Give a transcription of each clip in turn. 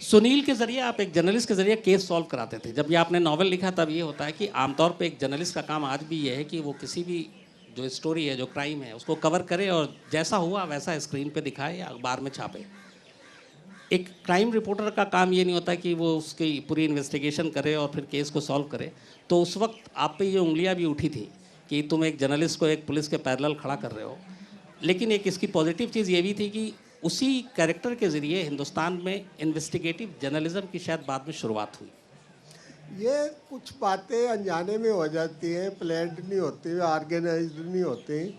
सुनील के ज़रिए आप एक जर्नलिस्ट के ज़रिए केस सॉल्व कराते थे। जब ये आपने नॉवल लिखा तब ये होता है कि आमतौर पे एक जर्नलिस्ट का काम आज भी ये है कि वो किसी भी जो स्टोरी है, जो क्राइम है, उसको कवर करे और जैसा हुआ वैसा स्क्रीन पे दिखाए या अखबार में छापे। एक क्राइम रिपोर्टर का काम ये नहीं होता कि वो उसकी पूरी इन्वेस्टिगेशन करे और फिर केस को सॉल्व करे। तो उस वक्त आप पे ये उंगलियां भी उठी थी कि तुम एक जर्नलिस्ट को एक पुलिस के पैरेलल खड़ा कर रहे हो। लेकिन एक इसकी पॉजिटिव चीज़ ये भी थी कि उसी कैरेक्टर के ज़रिए हिंदुस्तान में इन्वेस्टिगेटिव जर्नलिज्म की शायद बाद में शुरुआत हुई। ये कुछ बातें अनजाने में हो जाती हैं, प्लान्ड नहीं होती, ऑर्गेनाइज्ड नहीं होती।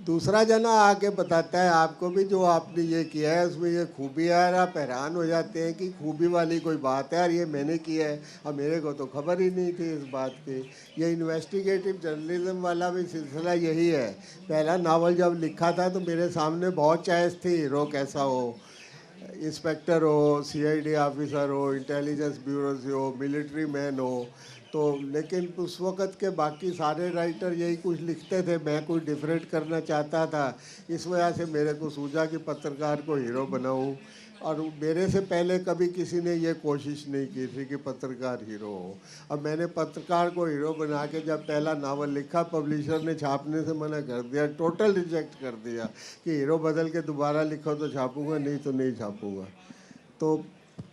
दूसरा जना आके बताता है आपको भी जो आपने ये किया है उसमें ये खूबी है, और आप हैरान हो जाते हैं कि खूबी वाली कोई बात है और ये मैंने किया है और मेरे को तो खबर ही नहीं थी इस बात की। ये इन्वेस्टिगेटिव जर्नलिज्म वाला भी सिलसिला यही है। पहला नावल जब लिखा था तो मेरे सामने बहुत चॉइस थी, हीरो कैसा हो, इंस्पेक्टर हो, सीआईडी ऑफिसर हो, इंटेलिजेंस ब्यूरो से हो, मिलिट्री मैन हो। तो लेकिन उस वक़्त के बाकी सारे राइटर यही कुछ लिखते थे, मैं कुछ डिफरेंट करना चाहता था। इस वजह से मेरे को सूझा कि पत्रकार को हीरो बनाऊं, और मेरे से पहले कभी किसी ने ये कोशिश नहीं की थी कि पत्रकार हीरो हो। अब मैंने पत्रकार को हीरो बना के जब पहला नावल लिखा, पब्लिशर ने छापने से मना कर दिया, टोटल रिजेक्ट कर दिया कि हीरो बदल के दोबारा लिखो तो छापूंगा, नहीं तो नहीं छापूंगा। तो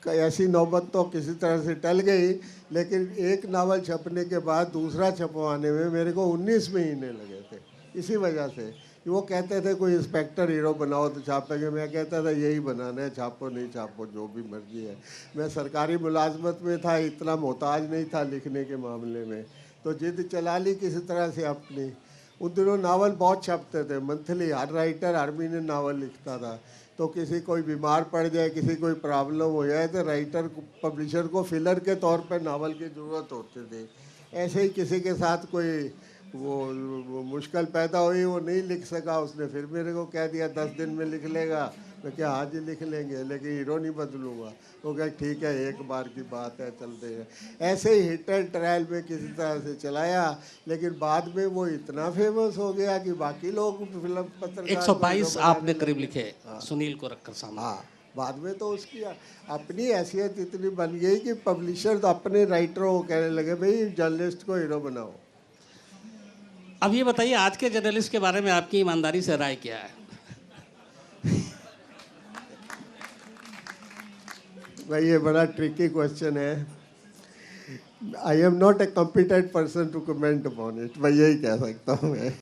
ऐसी नौबत तो किसी तरह से टल गई। लेकिन एक नावल छपने के बाद दूसरा छपवाने में मेरे को 19 महीने लगे थे, इसी वजह से। वो कहते थे कोई इंस्पेक्टर हीरो बनाओ तो छापेंगे, मैं कहता था यही बनाना है, छापो नहीं छापो जो भी मर्जी है। मैं सरकारी मुलाजमत में था, इतना मोहताज नहीं था लिखने के मामले में, तो जिद चला ली किसी तरह से अपनी। उन दिनों नावल बहुत छपते थे, मंथली हर राइटर हर महीने नावल लिखता था। तो किसी कोई बीमार पड़ जाए, किसी कोई प्रॉब्लम हो जाए तो राइटर को, पब्लिशर को फिलर के तौर पर नावल की ज़रूरत होती थी। ऐसे ही किसी के साथ कोई वो मुश्किल पैदा हुई, वो नहीं लिख सका, उसने फिर मेरे को कह दिया 10 दिन में लिख लेगा। मैं क्या हाँ जी लिख लेंगे, लेकिन हीरो नहीं बदलूंगा। वो कहा ठीक है, एक बार की बात है, चलते हैं। ऐसे ही हिट एंड ट्रायल में किसी तरह से चलाया, लेकिन बाद में वो इतना फेमस हो गया कि बाकी लोग फिल्म पत्रकार 122 आपने करीब लिखे सुनील को रखकर सामने। हाँ, बाद में तो उसकी अपनी हैसियत इतनी बन गई कि पब्लिशर तो अपने राइटरों को कहने लगे भाई जर्नलिस्ट को हीरो बनाओ। अब ये बताइए आज के जर्नलिस्ट के बारे में आपकी ईमानदारी से राय क्या है? भाई ये बड़ा ट्रिकी क्वेश्चन है। I am not a competent person to comment upon it, मैं यही कह सकता हूँ मैं।